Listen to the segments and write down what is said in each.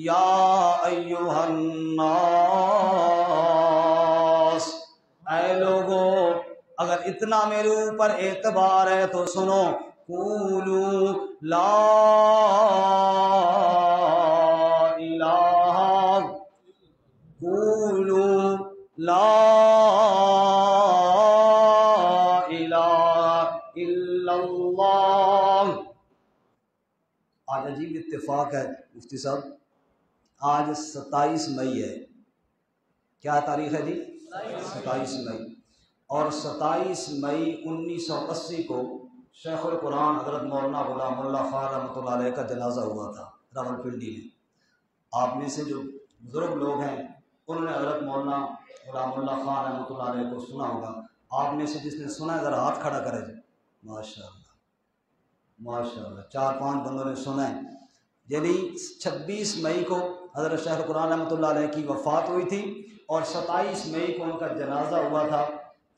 یا ایھا الناس، اے لوگو اگر اتنا میرے اوپر اعتبار ہے تو سنو، قولوا لا الہ، قولوا لا الہ الا اللہ۔ آج عجیب اتفاق ہے مفتی صاحب، آج 27 مئی ہے۔ کیا تاریخ ہے جی؟ 27 مئی۔ اور 27 مئی 1980 کو شیخ القرآن حضرت مولانا غلام اللہ خان رحمۃ اللہ علیہ کا جنازہ ہوا تھا راولپنڈی میں۔ آپ میں سے جو بزرگ لوگ ہیں انہوں نے حضرت مولانا غلام اللہ خان رحمۃ اللہ علیہ کو سنا ہوگا۔ آپ میں سے جس نے سنا ہے ذرا ہاتھ کھڑا کرے جی۔ ماشاء اللہ ماشاء اللہ، 4-5 بندوں نے سنا ہے۔ یعنی 26 مئی کو حضرت شیخ القرآن رحمۃ اللہ علیہ کی وفات ہوئی تھی اور 27 مئی کو ان کا جنازہ ہوا تھا۔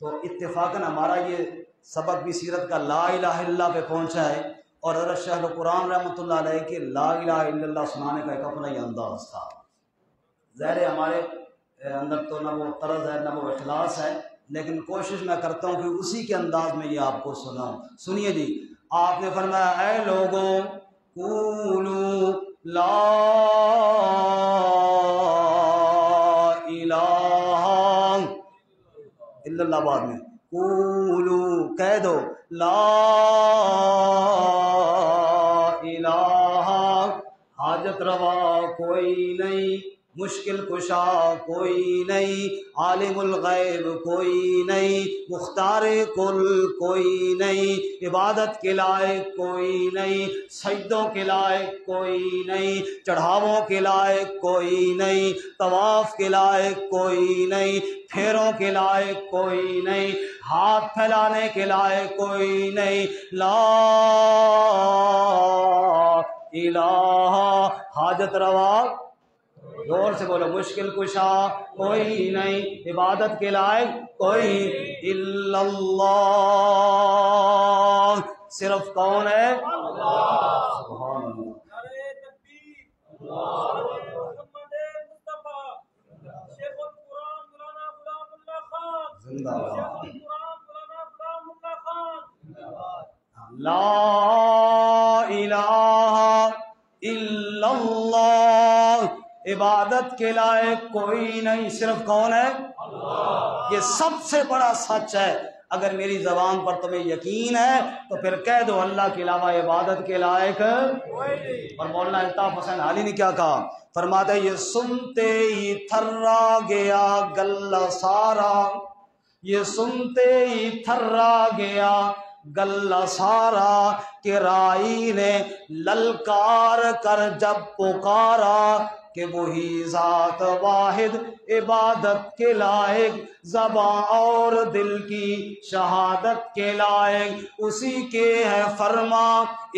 تو اتفاقاً ہمارا یہ سبق بھی سیرت کا لا الہ الا اللہ پہ پہنچا ہے، اور حضرت شیخ القرآن رحمۃ اللہ علیہ کے لا الہ الا اللہ سنانے کا ایک اپنا ہی انداز تھا۔ ظاہر ہے ہمارے اندر تو نہ وہ طرز ہے نہ وہ اخلاص ہے، لیکن کوشش میں کرتا ہوں کہ اسی کے انداز میں یہ آپ کو سناؤں۔ سنیے جی، آپ نے فرمایا اے لوگوں قولوا لا الہ الا اللہ، بعد میں قولوا کہہ دو لا الہ، حاجت روا کوئی نہیں، مشکل کشا کوئی نہیں، عالم الغیب کوئی نہیں، مختار کل کوئی نہیں، عبادت کے لائق کوئی نہیں، سجدوں کے لائق کوئی نہیں، چڑھاووں کے لائق کوئی نہیں، طواف کے لائق کوئی نہیں، پھیروں کے لائق کوئی نہیں، ہاتھ پھیلانے کے لائق کوئی نہیں، لا الہ، حاجت روا زور سے بولو، مشکل کشا کوئی نہیں، عبادت کے لائق کوئی الا اللہ، صرف کون ہے؟ اللہ۔ سبحان اللہ۔ زندہ باد۔ لا الہ الا اللہ، عبادت کے لائق کوئی نہیں، صرف کون ہے؟ اللہ۔ یہ سب سے بڑا سچ ہے۔ اگر میری زبان پر تمہیں یقین ہے تو پھر کہہ دو اللہ کے علاوہ عبادت کے لائق کوئی نہیں۔ اور مولانا الطاف حسین حالی نے کیا کہا؟ فرماتے یہ سنتے ہی تھرا گیا گلہ سارا، یہ سنتے ہی تھرا گیا گلہ سارا، کہ رائی نے للکار کر جب پکارا، کہ وہی ذات واحد عبادت کے لائق، زباں اور دل کی شہادت کے لائق، اسی کے ہے فرما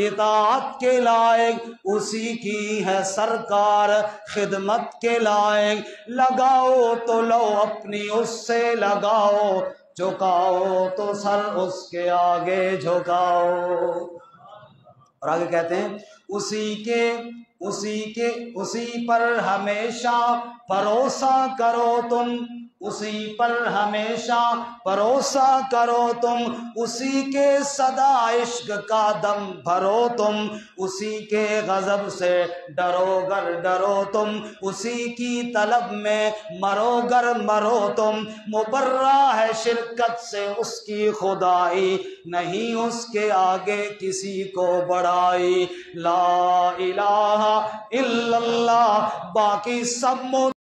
اطاعت کے لائق، اسی کی ہے سرکار خدمت کے لائق، لگاؤ تو لو اپنی اس سے لگاؤ، جھکاؤ تو سر اس کے آگے جھکاؤ۔ اور آگے کہتے ہیں اسی پر ہمیشہ بھروسہ کرو تم، اسی پر ہمیشہ بھروسہ کرو تم، اسی کے صدا عشق کا دم بھرو تم، اسی کے غضب سے ڈرو گر ڈرو تم، اسی کی طلب میں مرو گر مرو تم، مبرہ ہے شرکت سے اس کی خدائی، نہیں اس کے آگے کسی کو بڑائی، لا الہ الا اللہ، باقی سب